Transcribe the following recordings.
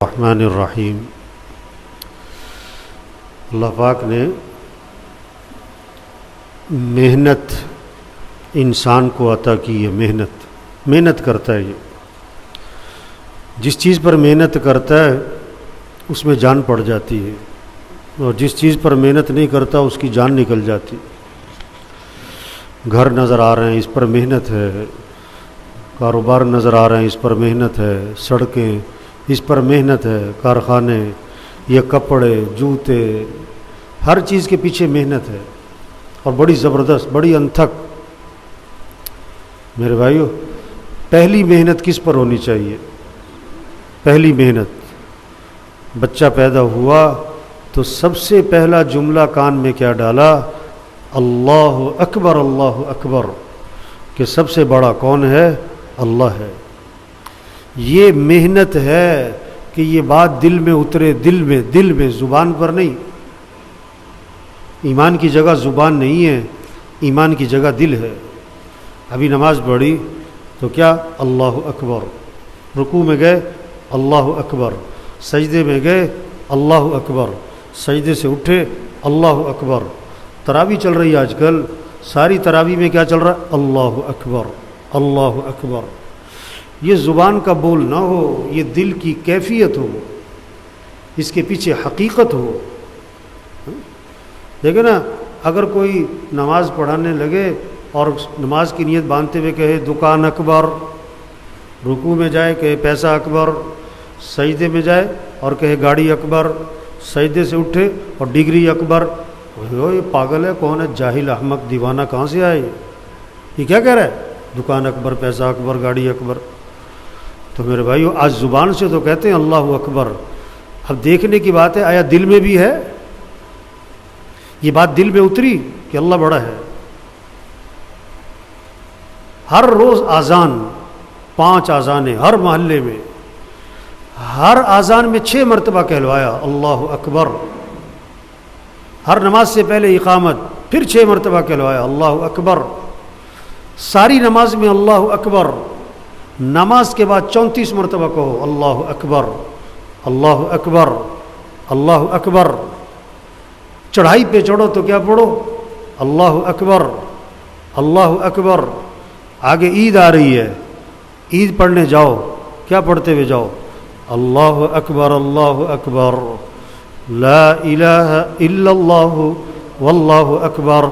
الرحمن الرحیم۔ اللہ پاک نے محنت انسان کو عطا کی ہے۔ محنت کرتا ہے، یہ جس چیز پر محنت کرتا ہے اس میں جان پڑ جاتی ہے، اور جس چیز پر محنت نہیں کرتا اس کی جان نکل جاتی۔ گھر نظر آ رہے ہیں، اس پر محنت ہے، کاروبار نظر آ رہے ہیں، اس پر محنت ہے، سڑکیں اس پر محنت ہے، کارخانے، یہ کپڑے، جوتے، ہر چیز کے پیچھے محنت ہے، اور بڑی زبردست، بڑی انتھک۔ میرے بھائیو، پہلی محنت کس پر ہونی چاہیے؟ پہلی محنت، بچہ پیدا ہوا تو سب سے پہلا جملہ کان میں کیا ڈالا؟ اللہ اکبر، اللہ اکبر، کہ سب سے بڑا کون ہے؟ اللہ ہے۔ یہ محنت ہے کہ یہ بات دل میں اترے، دل میں، زبان پر نہیں۔ ایمان کی جگہ زبان نہیں ہے، ایمان کی جگہ دل ہے۔ ابھی نماز پڑھی تو کیا؟ اللہ اکبر، رکوع میں گئے اللہ اکبر، سجدے میں گئے اللہ اکبر، سجدے سے اٹھے اللہ اکبر۔ تراویح چل رہی ہے آج کل، ساری تراویح میں کیا چل رہا ہے؟ اللہ اکبر، اللہ اکبر۔ یہ زبان کا بول نہ ہو، یہ دل کی کیفیت ہو، اس کے پیچھے حقیقت ہو۔ دیکھیں نا، اگر کوئی نماز پڑھانے لگے اور نماز کی نیت باندھتے ہوئے کہے دکان اکبر، رکوع میں جائے کہے پیسہ اکبر، سجدے میں جائے اور کہے گاڑی اکبر، سجدے سے اٹھے اور ڈگری اکبر، یہ پاگل ہے، کون ہے؟ جاہل، احمق، دیوانہ، کہاں سے آئے؟ یہ کیا کہہ رہا ہے؟ دکان اکبر، پیسہ اکبر، گاڑی اکبر۔ تو میرے بھائیو، آج زبان سے تو کہتے ہیں اللہ اکبر، اب دیکھنے کی بات ہے آیا دل میں بھی ہے؟ یہ بات دل میں اتری کہ اللہ بڑا ہے؟ ہر روز اذان، 5 اذانیں ہر محلے میں، ہر اذان میں 6 مرتبہ کہلوایا اللہ اکبر۔ ہر نماز سے پہلے اقامت، پھر 6 مرتبہ کہلوایا اللہ اکبر۔ ساری نماز میں اللہ اکبر، نماز کے بعد 34 مرتبہ کہو اللہ اکبر، اللہ اکبر، اللہ اکبر۔ چڑھائی پہ چڑھو تو کیا پڑھو؟ اللہ اکبر، اللہ اکبر۔ آگے عید آ رہی ہے، عید پڑھنے جاؤ، کیا پڑھتے ہوئے جاؤ؟ اللہ اکبر، اللہ اکبر، لا الہ الا اللہ واللہ اکبر،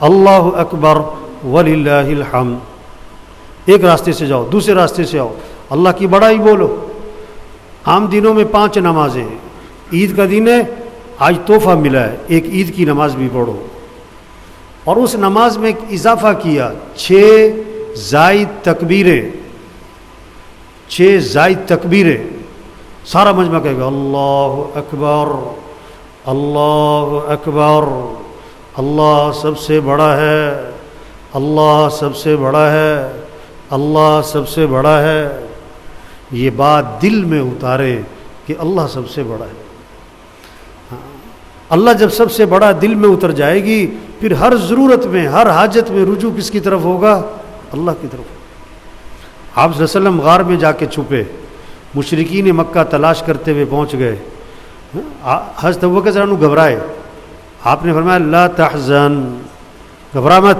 اللہ اکبر وللہ الحمد۔ ایک راستے سے جاؤ، دوسرے راستے سے آؤ، اللہ کی بڑائی بولو۔ عام دنوں میں 5 نمازیں ہیں، عید کا دن ہے، آج تحفہ ملا ہے، ایک عید کی نماز بھی پڑھو۔ اور اس نماز میں اضافہ کیا 6 زائد تکبیریں، 6 زائد تکبیریں۔ سارا مجمع کہے گا اللہ اکبر، اللہ اکبر، اللہ سب سے بڑا ہے، اللہ سب سے بڑا ہے، اللہ سب سے بڑا ہے۔ یہ بات دل میں اتارے کہ اللہ سب سے بڑا ہے۔ اللہ جب سب سے بڑا دل میں اتر جائے گی، پھر ہر ضرورت میں، ہر حاجت میں رجوع کس کی طرف ہوگا؟ اللہ کی طرف۔ آپ صلی اللہ علیہ وسلم غار میں جا کے چھپے، مشرکین مکہ تلاش کرتے ہوئے پہنچ گئے، حضرت ابوبکر رضی اللہ عنہ گھبرائے، آپ نے فرمایا لا تحزن، گھبرا مت،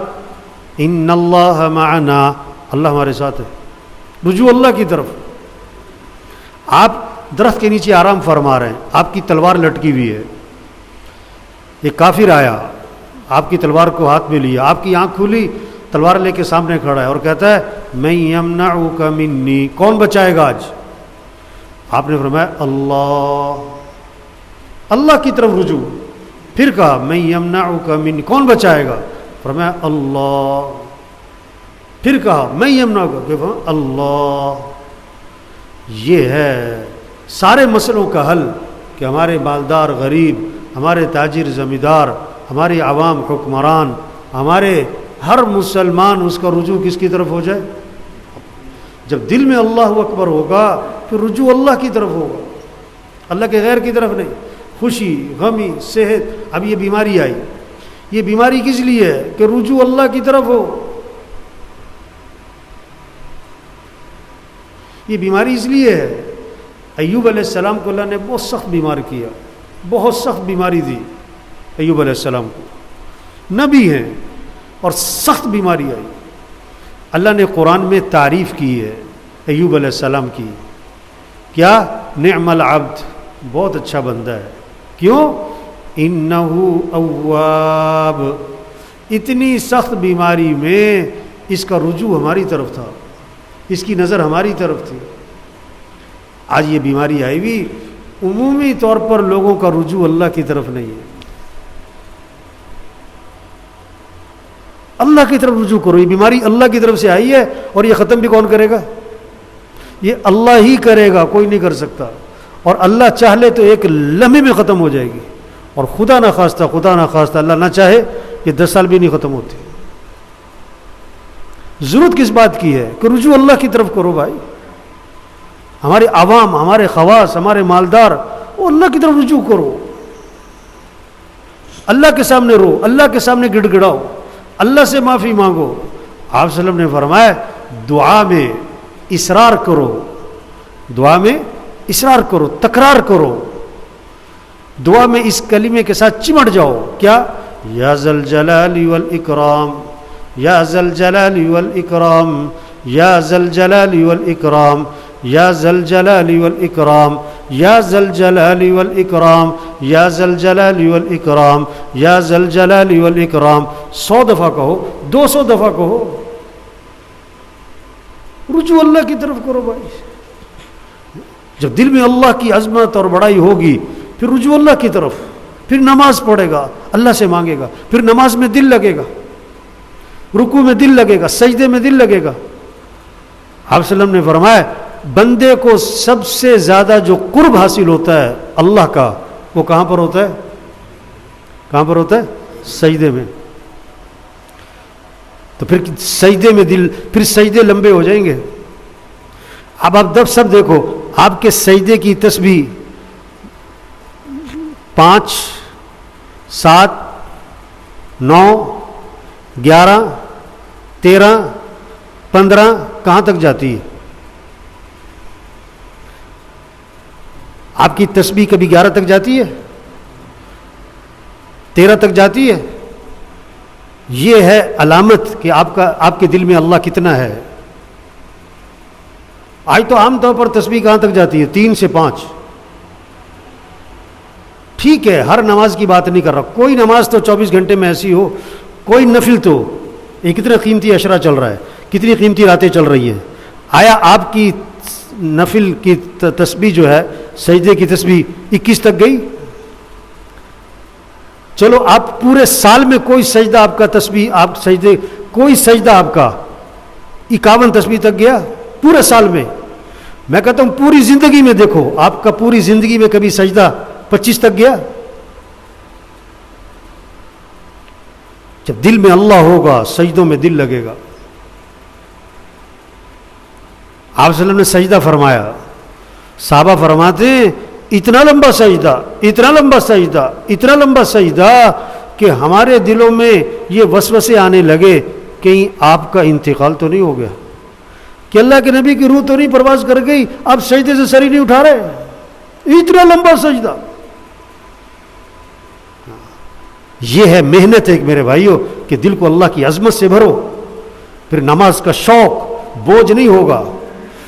ان اللہ معنا، اللہ ہمارے ساتھ ہے۔ رجوع اللہ کی طرف۔ آپ درخت کے نیچے آرام فرما رہے ہیں، آپ کی تلوار لٹکی ہوئی ہے، ایک کافر آیا، آپ کی تلوار کو ہاتھ میں لیا، آپ کی آنکھ کھلی، تلوار لے کے سامنے کھڑا ہے اور کہتا ہے من یمنعک منی، کون بچائے گا آج؟ آپ نے فرمایا اللہ، اللہ کی طرف رجوع۔ پھر کہا من یمنعک منی، کون بچائے گا؟ فرمایا اللہ۔ پھر کہا میں یمنعک، اللہ۔ یہ ہے سارے مسئلوں کا حل کہ ہمارے مالدار غریب، ہمارے تاجر زمیندار، ہماری عوام حکمران، ہمارے ہر مسلمان، اس کا رجوع کس کی طرف ہو جائے؟ جب دل میں اللہ اکبر ہوگا پھر رجوع اللہ کی طرف ہوگا، اللہ کے غیر کی طرف نہیں۔ خوشی، غمی، صحت، اب یہ بیماری آئی، یہ بیماری کس لیے ہے؟ کہ رجوع اللہ کی طرف ہو۔ یہ بیماری اس لیے ہے ایوب علیہ السلام کو اللہ نے بہت سخت بیمار کیا، بہت سخت بیماری دی ایوب علیہ السلام کو، نبی ہیں اور سخت بیماری آئی۔ اللہ نے قرآن میں تعریف کی ہے ایوب علیہ السلام کی، کیا؟ نعم العبد، بہت اچھا بندہ ہے۔ کیوں؟ انہو اواب، اتنی سخت بیماری میں اس کا رجوع ہماری طرف تھا، اس کی نظر ہماری طرف تھی۔ آج یہ بیماری آئی بھی، عمومی طور پر لوگوں کا رجوع اللہ کی طرف نہیں ہے۔ اللہ کی طرف رجوع کرو، یہ بیماری اللہ کی طرف سے آئی ہے، اور یہ ختم بھی کون کرے گا؟ یہ اللہ ہی کرے گا، کوئی نہیں کر سکتا۔ اور اللہ چاہ لے تو ایک لمحے میں ختم ہو جائے گی، اور خدا نہ خواستہ اللہ نہ چاہے یہ 10 سال بھی نہیں ختم ہوتی۔ ضرورت کس بات کی ہے کہ رجوع اللہ کی طرف کرو بھائی۔ ہمارے عوام، ہمارے خواص، ہمارے مالدار، وہ اللہ کی طرف رجوع کرو، اللہ کے سامنے رو، اللہ کے سامنے گڑ گڑاؤ، اللہ سے معافی مانگو۔ آپ صلی اللہ علیہ وسلم نے فرمایا دعا میں اصرار کرو، دعا میں اصرار کرو، تکرار کرو، دعا میں اس کلمے کے ساتھ چمٹ جاؤ، کیا؟ یا ذل جلال والاکرام، یا ذل جلال والاکرام، یا ذل جلال والاکرام، یا ذل جلال والاکرام، یا ذل جلال والاکرام، یا ذل جلال والاکرام، یا ذل جلال والاکرام۔ 100 دفعہ کہو، 200 دفعہ کہو، رجوع اللہ کی طرف کرو بھائی۔ جب دل میں اللہ کی عظمت اور بڑائی ہوگی، پھر رجوع اللہ کی طرف، پھر نماز پڑھے گا، اللہ سے مانگے گا، پھر نماز میں دل لگے گا، رکوع میں دل لگے گا، سجدے میں دل لگے گا۔ آپ صلی اللہ علیہ وسلم نے فرمایا بندے کو سب سے زیادہ جو قرب حاصل ہوتا ہے اللہ کا، وہ کہاں پر ہوتا ہے؟ کہاں پر ہوتا ہے؟ سجدے میں۔ تو پھر سجدے میں دل، پھر سجدے لمبے ہو جائیں گے۔ اب آپ سب دیکھو، آپ کے سجدے کی تسبیح 5 7 9 11 13 15 کہاں تک جاتی ہے؟ آپ کی تسبیح کبھی 11 تک جاتی ہے؟ 13 تک جاتی ہے؟ یہ ہے علامت کہ آپ کے دل میں اللہ کتنا ہے۔ آج تو عام طور پر تسبیح کہاں تک جاتی ہے؟ 3 سے 5۔ ٹھیک ہے، ہر نماز کی بات نہیں کر رہا، کوئی نماز تو 24 گھنٹے میں ایسی ہو، کوئی نفل تو، یہ کتنا قیمتی عشرہ چل رہا ہے، کتنی قیمتی راتیں چل رہی ہیں، آیا آپ کی نفل کی تسبیح جو ہے، سجدے کی تسبیح 21 تک گئی؟ چلو آپ پورے سال میں کوئی سجدہ آپ کا تسبیح، آپ سجدے، کوئی سجدہ آپ کا 51 تسبیح تک گیا پورے سال میں؟ میں کہتا ہوں پوری زندگی میں دیکھو، آپ کا پوری زندگی میں کبھی سجدہ 25 تک گیا؟ جب دل میں اللہ ہوگا، سجدوں میں دل لگے گا۔ آپ صلی اللہ علیہ وسلم نے سجدہ فرمایا، صحابہ فرماتے ہیں اتنا لمبا سجدہ، اتنا لمبا سجدہ، اتنا لمبا سجدہ کہ ہمارے دلوں میں یہ وسوسے آنے لگے کہیں آپ کا انتقال تو نہیں ہو گیا، کہ اللہ کے نبی کی روح تو نہیں پرواز کر گئی، آپ سجدے سے سر ہی نہیں اٹھا رہے، اتنا لمبا سجدہ۔ یہ ہے محنت ایک میرے بھائیوں، کہ دل کو اللہ کی عظمت سے بھرو، پھر نماز کا شوق، بوجھ نہیں ہوگا۔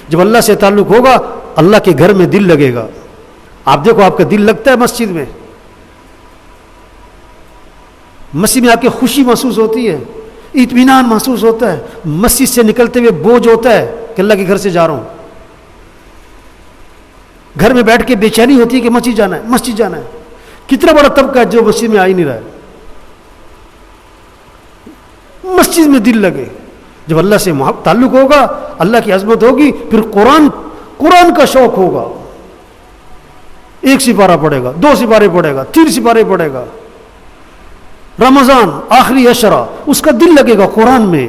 جب اللہ سے تعلق ہوگا، اللہ کے گھر میں دل لگے گا۔ آپ دیکھو، آپ کا دل لگتا ہے مسجد میں، مسجد میں آپ کی خوشی محسوس ہوتی ہے، اطمینان محسوس ہوتا ہے، مسجد سے نکلتے ہوئے بوجھ ہوتا ہے کہ اللہ کے گھر سے جا رہا ہوں۔ گھر میں بیٹھ کے بے چینی ہوتی ہے کہ مسجد جانا ہے، مسجد جانا ہے۔ کتنا بڑا طبقہ ہے جو مسجد میں آ ہی نہیں رہا ہے۔ مسجد میں دل لگے، جب اللہ سے تعلق ہوگا، اللہ کی عظمت ہوگی، پھر قرآن کا شوق ہوگا، 1 سپارہ پڑھے گا، 2 سپارے پڑھے گا، 3 سپارے پڑھے گا۔ رمضان آخری عشرہ، اس کا دل لگے گا قرآن میں۔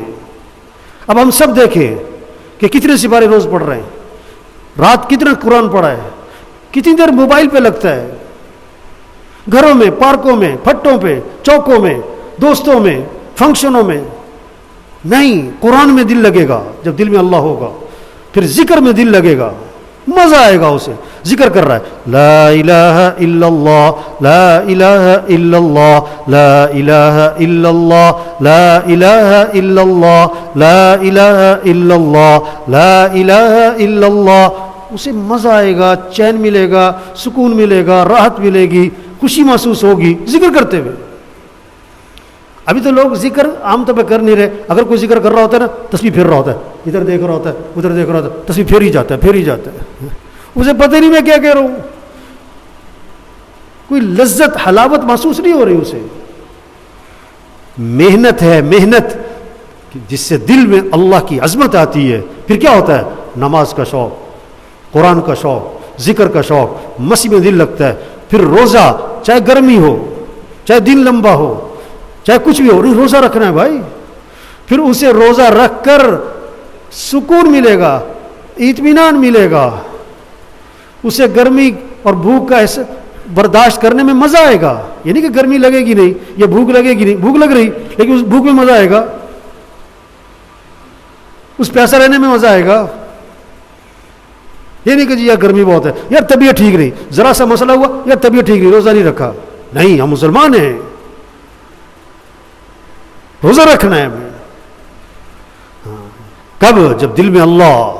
اب ہم سب دیکھیں کہ کتنے سپارے روز پڑھ رہے ہیں، رات کتنا قرآن پڑھا ہے، کتنی دیر موبائل پہ لگتا ہے، گھروں میں، پارکوں میں، پھٹوں پہ، چوکوں میں، دوستوں میں، فنکشنوں میں۔ نہیں، قرآن میں دل لگے گا جب دل میں اللہ ہوگا، پھر ذکر میں دل لگے گا، مزہ آئے گا اسے. ذکر کر رہا ہے لا الہ الا اللہ لا الہ الا اللہ لا الہ الا اللہ لا الہ الا اللہ لا الہ الا اللہ لا الہ الا اللہ. اسے مزہ آئے گا, چین ملے گا, سکون ملے گا, راحت ملے گی, خوشی محسوس ہوگی ذکر کرتے ہوئے. ابھی تو لوگ ذکر عام طور پہ کر نہیں رہے. اگر کوئی ذکر کر رہا ہوتا ہے نا, تسبیح پھیر رہا ہوتا ہے, ادھر دیکھ رہا ہوتا ہے, ادھر دیکھ رہا ہوتا ہے, تسبیح پھیر ہی جاتا ہے, پھیر ہی جاتا ہے. اسے پتہ نہیں میں کیا کہہ رہا ہوں, کوئی لذت حلاوت محسوس نہیں ہو رہی اسے. محنت ہے, محنت جس سے دل میں اللہ کی عظمت آتی ہے. پھر کیا ہوتا ہے؟ نماز کا شوق, قرآن کا شوق, ذکر کا شوق, مسجد میں دل لگتا ہے. پھر روزہ, چاہے گرمی ہو, چاہے دن لمبا ہو, چاہے کچھ بھی ہو, روزہ رکھنا ہے بھائی. پھر اسے روزہ رکھ کر سکون ملے گا, اطمینان ملے گا, اسے گرمی اور بھوک کا برداشت کرنے میں مزہ آئے گا. یہ نہیں کہ گرمی لگے گی نہیں یا بھوک لگے گی نہیں, بھوک لگ رہی لیکن اس بھوک میں مزہ آئے گا, اس پیاسا رہنے میں مزہ آئے گا. یہ نہیں کہ جی یار گرمی بہت ہے, یار طبیعت ٹھیک نہیں, ذرا سا مسئلہ ہوا, یار طبیعت ٹھیک نہیں, روزہ نہیں رکھا. نہیں, ہم مسلمان ہیں, روزہ رکھنا ہے ہمیں. کب؟ جب دل میں اللہ,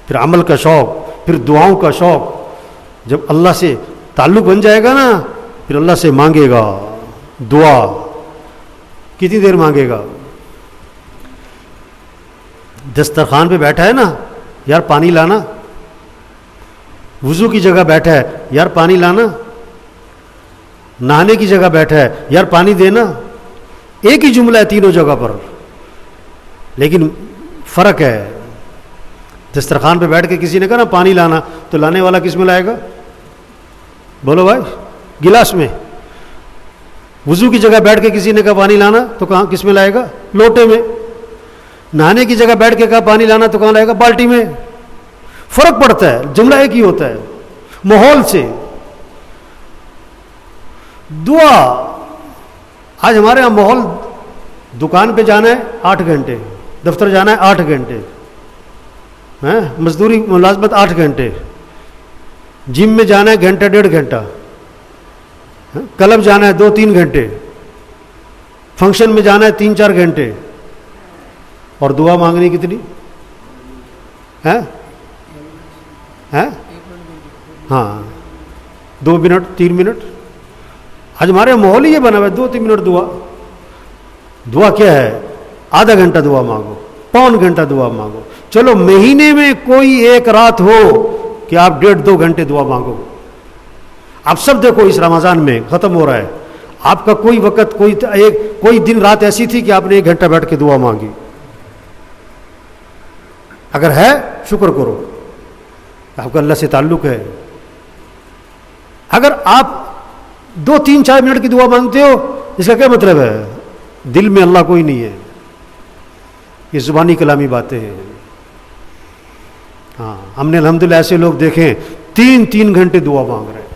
پھر عمل کا شوق, پھر دعاؤں کا شوق. جب اللہ سے تعلق بن جائے گا نا, پھر اللہ سے مانگے گا دعا. کتنی دیر مانگے گا؟ دسترخوان پہ بیٹھا ہے نا, یار پانی لانا. وضو کی جگہ بیٹھا ہے, یار پانی لانا. نہانے کی جگہ بیٹھا ہے, یار پانی دینا. ایک ہی جملہ ہے تینوں جگہ پر, لیکن فرق ہے. دسترخوان پہ بیٹھ کے کسی نے کہا نا پانی لانا, تو لانے والا کس میں لائے گا؟ بولو بھائی, گلاس میں. وضو کی جگہ بیٹھ کے کسی نے کہا پانی لانا, تو کہاں کس میں لائے گا؟ لوٹے میں. نہانے کی جگہ بیٹھ کے کہا پانی لانا, تو کہاں لائے گا؟ بالٹی میں. فرق پڑتا ہے, جملہ ایک ہی ہوتا ہے ماحول سے. دعا, آج ہمارے یہاں ماحول, دکان پہ جانا ہے 8 گھنٹے, دفتر جانا ہے 8 گھنٹے, مزدوری ملازمت 8 گھنٹے, جم میں جانا ہے گھنٹہ 1.5 گھنٹہ, کلب جانا ہے 2-3 گھنٹے, فنکشن میں جانا ہے 3-4 گھنٹے. اور دعا مانگنی کتنی ہے؟ ہاں 2 منٹ 3 منٹ. آج ہمارے ماحول ہی یہ بنا ہوا ہے 2-3 منٹ دعا. دعا کیا ہے؟ آدھا گھنٹہ دعا مانگو, 1.25 گھنٹہ دعا مانگو. چلو مہینے میں کوئی ایک رات ہو کہ آپ 1.5-2 گھنٹے دعا مانگو. آپ سب دیکھو اس رمضان میں ختم ہو رہا ہے, آپ کا کوئی وقت, کوئی دن رات ایسی تھی کہ آپ نے 1 گھنٹہ بیٹھ کے دعا مانگی؟ اگر ہے شکر کرو, آپ کا اللہ سے تعلق ہے. اگر آپ 2-3-4 منٹ کی دعا مانگتے ہو, اس کا کیا مطلب ہے؟ دل میں اللہ کوئی نہیں ہے. یہ زبانی کلامی باتیں ہیں. ہاں, ہم نے الحمدللہ ایسے لوگ دیکھیں 3-3 گھنٹے دعا مانگ رہے ہیں,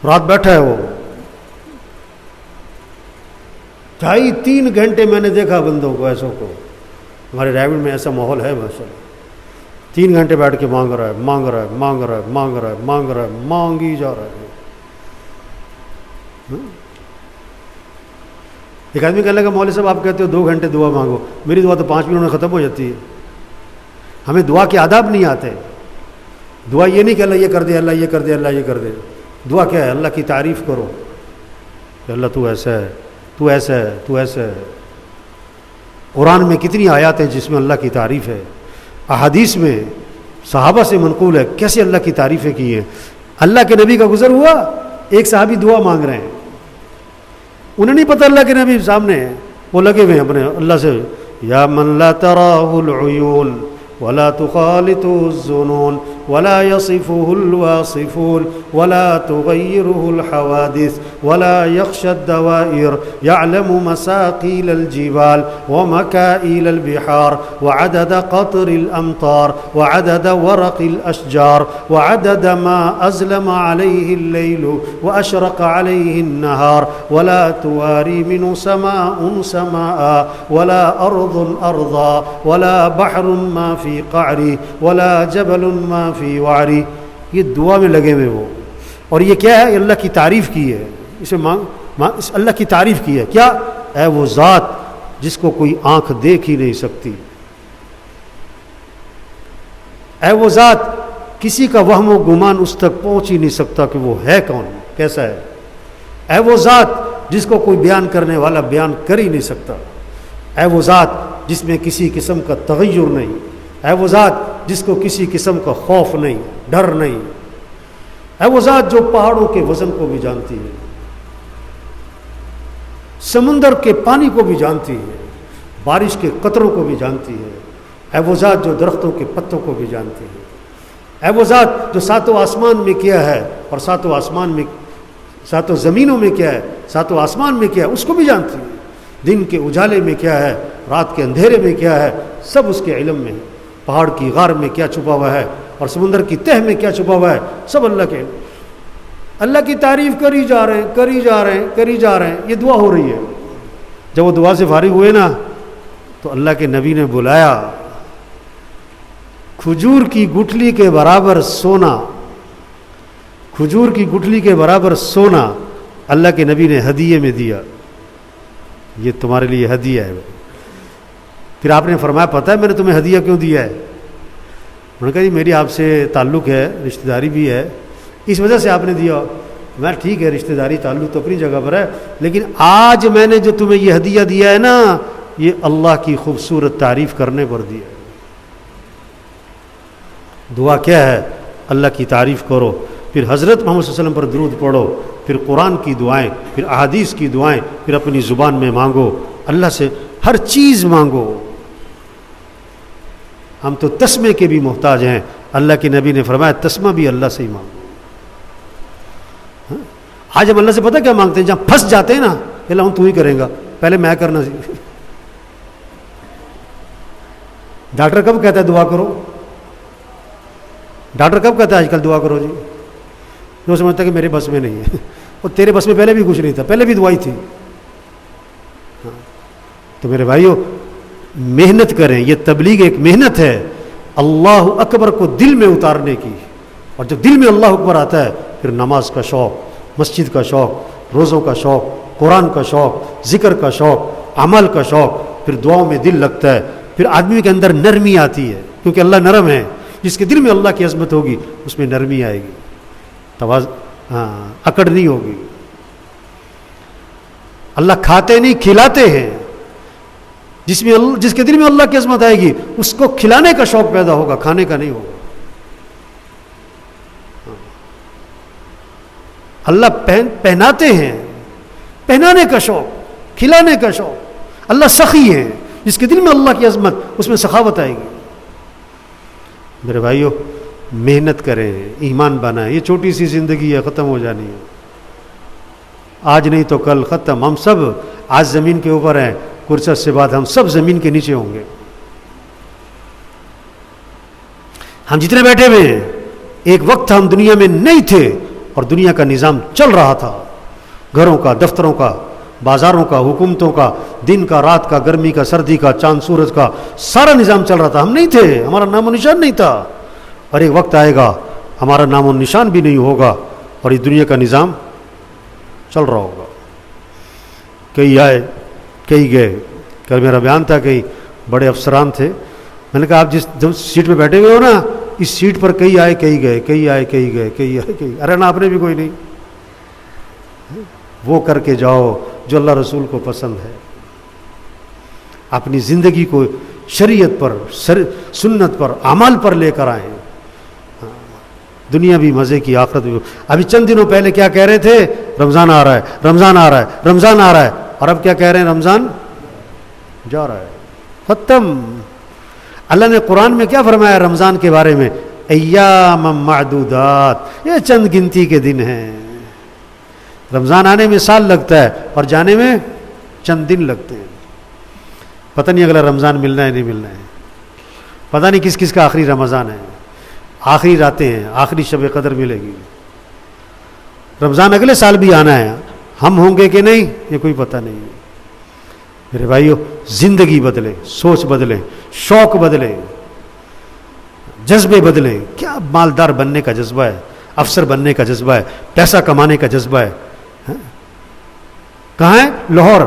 رات بیٹھا ہے وہ 2.5-3 گھنٹے. میں نے دیکھا بندوں کو, ایسوں کو. ہمارے رائے میں ایسا ماحول ہے ماشاءاللہ. 3 گھنٹے بیٹھ کے مانگ رہا ہے, مانگ رہا ہے, مانگ رہا ہے, مانگ رہا ہے, مانگ رہا ہے, مانگ ہی جا رہا ہے. ایک آدمی کہنے لگا مولوی صاحب آپ کہتے ہو 2 گھنٹے دعا مانگو, میری دعا تو 5 منٹ میں ختم ہو جاتی ہے. ہمیں دعا کے آداب نہیں آتے. دعا یہ نہیں کہ اللہ یہ کر دے, اللہ یہ کر دے, اللہ یہ کر دے. دعا کیا ہے؟ اللہ کی تعریف کرو کہ اللہ تو ایسا ہے, تو ایسا ہے, تو ایسا ہے. قرآن میں کتنی آیات ہیں جس میں اللہ کی تعریف ہے. احادیث میں صحابہ سے منقول ہے کیسے اللہ کی تعریفیں کی ہیں. اللہ کے نبی کا گزر ہوا, ایک صحابی دعا مانگ رہے ہیں, انہیں نہیں پتہ اللہ کے نبی سامنے ہیں, وہ لگے ہوئے ہیں اپنے اللہ سے, یا من لا تراہ العیون ولا تخالطه الظنون ولا يصفه الواصفون ولا تغيره الحوادث ولا يخشى الدوائر يعلم مساقيل الجبال ومكائل البحار وعدد قطر الأمطار وعدد ورق الأشجار وعدد ما أزلم عليه الليل وأشرق عليه النهار ولا تواري منه سماء سماء ولا أرض أرضا ولا بحر ما في قعري ولا جبل ما في وعري. یہ دعا میں لگے ہوئے وہ. اور یہ کیا ہے؟ اللہ کی تعریف کی ہے. اسے اللہ کی تعریف کی ہے. کیا؟ اے وہ ذات جس کو کوئی آنکھ دیکھ ہی نہیں سکتی. اے وہ ذات کسی کا وہم و گمان اس تک پہنچ ہی نہیں سکتا کہ وہ ہے کون، کیسا ہے. اے وہ ذات جس کو کوئی بیان کرنے والا بیان کر ہی نہیں سکتا. اے وہ ذات جس میں کسی قسم کا تغیر نہیں. اے وہ ذات جس کو کسی قسم کا خوف نہیں، ڈر نہیں. اے وہ ذات جو پہاڑوں کے وزن کو بھی جانتی ہے، سمندر کے پانی کو بھی جانتی ہے، بارش کے قطروں کو بھی جانتی ہے. اے وہ ذات جو درختوں کے پتوں کو بھی جانتی ہے. اے وہ ذات جو ساتوں آسمان میں کیا ہے اور ساتوں زمینوں میں کیا ہے، ساتوں آسمان میں کیا ہے اس کو بھی جانتی ہے. دن کے اجالے میں کیا ہے، رات کے اندھیرے میں کیا ہے، سب اس کے علم میں ہے. پہاڑ کی غار میں کیا چھپا ہوا ہے اور سمندر کی تہ میں کیا چھپا ہوا ہے، سب اللہ کے علم. اللہ کی تعریف کری جا رہے ہیں. یہ دعا ہو رہی ہے. جب وہ دعا سے فارغ ہوئے نا تو اللہ کے نبی نے بلایا. کھجور کی گٹھلی کے برابر سونا، کھجور کی گٹھلی کے برابر سونا اللہ کے نبی نے ہدیے میں دیا. یہ تمہارے لیے ہدیہ ہے. پھر آپ نے فرمایا پتہ ہے میں نے تمہیں ہدیہ کیوں دیا ہے؟ انہوں نے کہا جی میری آپ سے تعلق ہے، رشتہ داری بھی ہے، اس وجہ سے آپ نے دیا. میں ٹھیک ہے رشتہ داری تعلق تو اپنی جگہ پر ہے، لیکن آج میں نے جو تمہیں یہ ہدیہ دیا ہے نا یہ اللہ کی خوبصورت تعریف کرنے پر دیا ہے. دعا کیا ہے؟ اللہ کی تعریف کرو، پھر حضرت محمد صلی اللہ علیہ وسلم پر درود پڑھو، پھر قرآن کی دعائیں، پھر احادیث کی دعائیں، پھر اپنی زبان میں مانگو، اللہ سے ہر چیز مانگو. ہم تو تسمے کے بھی محتاج ہیں. اللہ کے نبی نے فرمایا تسمہ بھی اللہ سے ہی مانگو. آج ہم اللہ سے پتہ کیا مانگتے ہیں؟ جہاں پھنس جاتے ہیں نا، اللہ ہوں تو ہی کریں گا، پہلے میں کرنا سیکھ. ڈاکٹر کب کہتا ہے دعا کرو؟ ڈاکٹر کب کہتا ہے آج کل دعا کرو جی؟ وہ سمجھتا ہے کہ میرے بس میں نہیں ہے. اور تیرے بس میں پہلے بھی کچھ نہیں تھا، پہلے بھی دعائی تھی. تو میرے بھائیو محنت کریں. یہ تبلیغ ایک محنت ہے اللہ اکبر کو دل میں اتارنے کی. اور جب دل میں اللہ اکبر آتا ہے پھر نماز کا شوق، مسجد کا شوق، روزوں کا شوق، قرآن کا شوق، ذکر کا شوق، عمل کا شوق، پھر دعاؤں میں دل لگتا ہے. پھر آدمی کے اندر نرمی آتی ہے کیونکہ اللہ نرم ہے. جس کے دل میں اللہ کی عظمت ہوگی اس میں نرمی آئے گی، اکڑ نہیں ہوگی. اللہ کھاتے نہیں کھلاتے ہیں. جس کے دل میں اللہ کی عظمت آئے گی اس کو کھلانے کا شوق پیدا ہوگا، کھانے کا نہیں ہوگا. اللہ پہناتے ہیں، پہنانے کا شوق، کھلانے کا شوق. اللہ سخی ہے. جس کے دل میں اللہ کی عظمت اس میں سخاوت آئے گی. میرے بھائیو محنت کریں، ایمان بنائیں. یہ چھوٹی سی زندگی ہے، ختم ہو جانی ہے. آج نہیں تو کل ختم. ہم سب آج زمین کے اوپر ہیں، کچھ عرصے بعد ہم سب زمین کے نیچے ہوں گے. ہم جتنے بیٹھے ہوئے ہیں ایک وقت ہم دنیا میں نہیں تھے اور دنیا کا نظام چل رہا تھا. گھروں کا، دفتروں کا، بازاروں کا، حکومتوں کا، دن کا، رات کا، گرمی کا، سردی کا، چاند سورج کا، سارا نظام چل رہا تھا. ہم نہیں تھے، ہمارا نام و نشان نہیں تھا. اور ایک وقت آئے گا ہمارا نام و نشان بھی نہیں ہوگا اور اس دنیا کا نظام چل رہا ہوگا. کئی آئے کئی گئے. کل میرا بیان تھا، کئی بڑے افسران تھے. میں نے کہا آپ جس سیٹ پہ بیٹھے ہوئے ہو نا، اس سیٹ پر کئی آئے کئی گئے، کئی آئے کئی گئے، کئی آئے کئی. ارے نا آپ نے بھی کوئی نہیں. وہ کر کے جاؤ جو اللہ رسول کو پسند ہے. اپنی زندگی کو شریعت پر، سنت پر، اعمال پر لے کر آئیں. دنیا بھی مزے کی، آخرت بھی. ابھی چند دنوں پہلے کیا کہہ رہے تھے؟ رمضان آ رہا ہے، رمضان آ رہا ہے، رمضان آ رہا ہے. اور اب کیا کہہ رہے ہیں؟ رمضان جا رہا ہے. ختم. اللہ نے قرآن میں کیا فرمایا رمضان کے بارے میں؟ ایام معدودات، یہ چند گنتی کے دن ہیں. رمضان آنے میں سال لگتا ہے اور جانے میں چند دن لگتے ہیں. پتہ نہیں اگلا رمضان ملنا ہے نہیں ملنا ہے، پتہ نہیں کس کس کا آخری رمضان ہے. آخری راتیں ہیں، آخری شب قدر ملے گی. رمضان اگلے سال بھی آنا ہے، ہم ہوں گے کہ نہیں یہ کوئی پتہ نہیں. میرے بھائیو، زندگی بدلے، سوچ بدلے، شوق بدلے، جذبے بدلے. کیا مالدار بننے کا جذبہ ہے، افسر بننے کا جذبہ ہے، پیسہ کمانے کا جذبہ ہے. کہاں ہے؟ لاہور.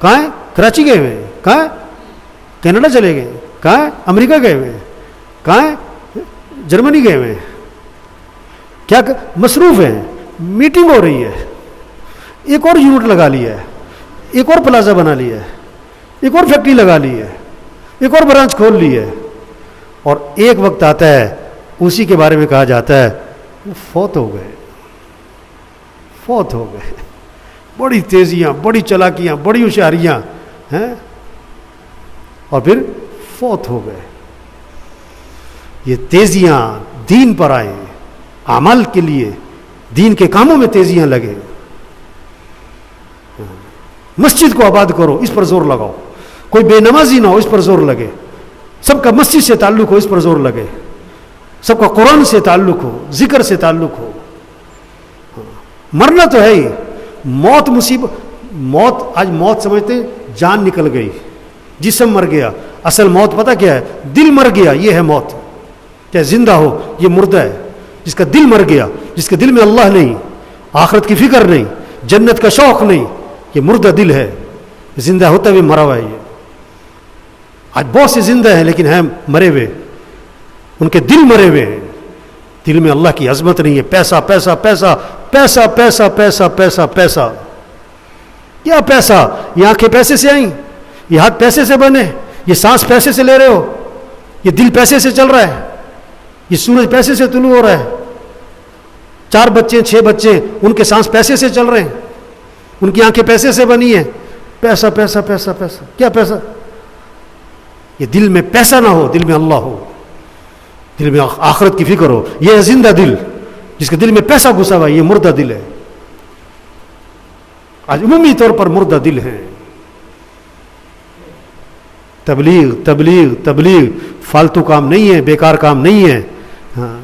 کہاں ہے؟ کراچی گئے ہوئے. کہاں ہے؟ کینیڈا چلے گئے. کہاں ہے؟ امریکہ گئے ہوئے. کہاں ہے؟ جرمنی گئے ہوئے. کیا مصروف ہیں، میٹنگ ہو رہی ہے، ایک اور یونٹ لگا لیا ہے، ایک اور پلازا بنا لیا ہے، ایک اور فیکٹری لگا لی ہے، ایک اور برانچ کھول لی ہے. اور ایک وقت آتا ہے اسی کے بارے میں کہا جاتا ہے وہ فوت ہو گئے. فوت ہو گئے. بڑی تیزیاں، بڑی چالاکیاں، بڑی ہوشیاریاں ہیں اور پھر فوت ہو گئے. یہ تیزیاں دین پر آئے، عمل کے لیے، دین کے کاموں میں تیزیاں لگے. مسجد کو آباد کرو، اس پر زور لگاؤ. کوئی بے نمازی نہ ہو، اس پر زور لگے. سب کا مسجد سے تعلق ہو، اس پر زور لگے. سب کا قرآن سے تعلق ہو، ذکر سے تعلق ہو. مرنا تو ہے ہی، موت مصیبت. موت آج موت سمجھتے ہیں جان نکل گئی، جسم مر گیا. اصل موت پتہ کیا ہے؟ دل مر گیا، یہ ہے موت. چاہے زندہ ہو، یہ مردہ ہے. جس کا دل مر گیا، جس کے دل میں اللہ نہیں، آخرت کی فکر نہیں، جنت کا شوق نہیں، یہ مردہ دل ہے. زندہ ہوتا ہوئے مرا ہوا ہے. یہ آج بہت سے زندہ ہیں لیکن ہیں مرے ہوئے، ان کے دل مرے ہوئے ہیں. دل میں اللہ کی عظمت نہیں ہے. پیسہ پیسہ پیسہ پیسہ پیسہ پیسہ پیسہ پیسہ. کیا پیسہ؟ یہ آنکھیں پیسے سے آئیں، یہ ہاتھ پیسے سے بنے، یہ سانس پیسے سے لے رہے ہو، یہ دل پیسے سے چل رہا ہے، یہ سورج پیسے سے طلوع ہو رہا ہے. 4 بچے 6 بچے، ان کے سانس پیسے سے چل رہے ہیں، ان کی آنکھیں پیسے سے بنی ہیں. پیسہ پیسہ پیسہ پیسہ. کیا پیسہ؟ یہ دل میں پیسہ نہ ہو، دل میں اللہ ہو، دل میں آخرت کی فکر ہو. یہ ہے زندہ دل. جس کے دل میں پیسہ گھسا ہوا ہے یہ مردہ دل ہے. آج عمومی طور پر مردہ دل ہے. تبلیغ تبلیغ تبلیغ فالتو کام نہیں ہے، بیکار کام نہیں ہے. ہاں،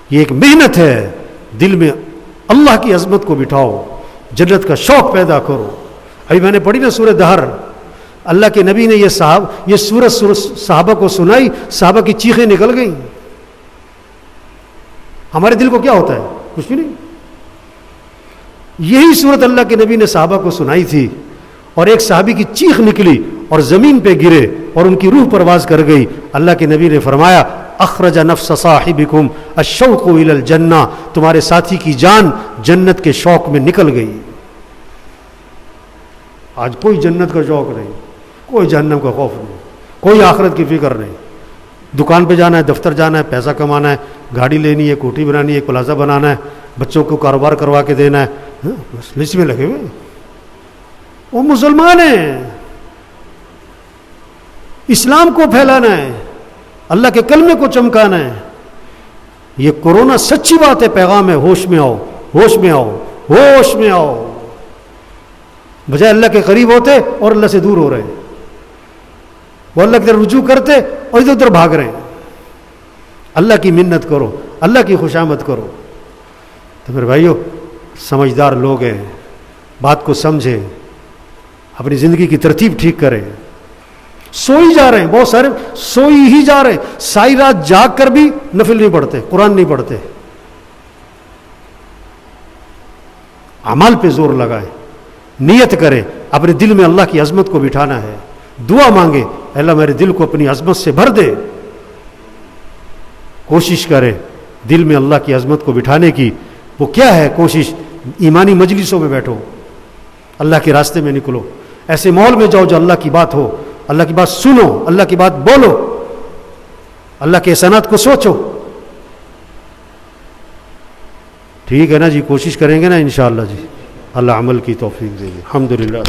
یہ ایک محنت ہے. دل میں اللہ کی عظمت کو بٹھاؤ، جنت کا شوق پیدا کرو. ابھی میں نے پڑھی نا سورہ دہر، اللہ کے نبی نے یہ سورت صحابہ کو سنائی، صحابہ کی چیخیں نکل گئیں. ہمارے دل کو کیا ہوتا ہے؟ کچھ بھی نہیں. یہی سورت اللہ کے نبی نے صحابہ کو سنائی تھی اور ایک صحابی کی چیخ نکلی اور زمین پہ گرے اور ان کی روح پرواز کر گئی. اللہ کے نبی نے فرمایا اخرج نفس صاحبکم الشوق الی الجنہ، تمہارے ساتھی کی جان جنت کے شوق میں نکل گئی. آج کوئی جنت کا شوق نہیں، کوئی جہنم کا خوف نہیں، کوئی آخرت کی فکر نہیں. دکان پہ جانا ہے، دفتر جانا ہے، پیسہ کمانا ہے، گاڑی لینی ہے، کوٹھی بنانی ہے، پلازا بنانا ہے، بچوں کو کاروبار کروا کے دینا ہے. بس لسٹ میں لگے ہوئے. وہ مسلمان ہیں، اسلام کو پھیلانا ہے، اللہ کے کلمے کو چمکانا ہے. یہ کورونا سچی بات ہے، پیغام ہے. ہوش میں آؤ، ہوش میں آؤ، ہوش میں آؤ. بجائے اللہ کے قریب ہوتے اور اللہ سے دور ہو رہے ہیں. وہ اللہ کی طرف رجوع کرتے اور ادھر ادھر بھاگ رہے ہیں. اللہ کی منت کرو، اللہ کی خوشامد کرو. تو میرے بھائیو، سمجھدار لوگ ہیں، بات کو سمجھیں، اپنی زندگی کی ترتیب ٹھیک کریں. سوئی جا رہے ہیں، بہت سارے سوئی ہی جا رہے ہیں، ساری رات جاگ کر بھی نفل نہیں پڑھتے، قرآن نہیں پڑھتے. اعمال پہ زور لگائیں، نیت کریں، اپنے دل میں اللہ کی عظمت کو بٹھانا ہے. دعا مانگے، اللہ میرے دل کو اپنی عظمت سے بھر دے. کوشش کریں دل میں اللہ کی عظمت کو بٹھانے کی. وہ کیا ہے کوشش؟ ایمانی مجلسوں میں بیٹھو، اللہ کے راستے میں نکلو، ایسے ماحول میں جاؤ جو اللہ کی بات ہو، اللہ کی بات سنو، اللہ کی بات بولو، اللہ کے احسانات کو سوچو. ٹھیک ہے نا جی؟ کوشش کریں گے نا انشاءاللہ جی. اللہ عمل کی توفیق دے گی. الحمدللہ.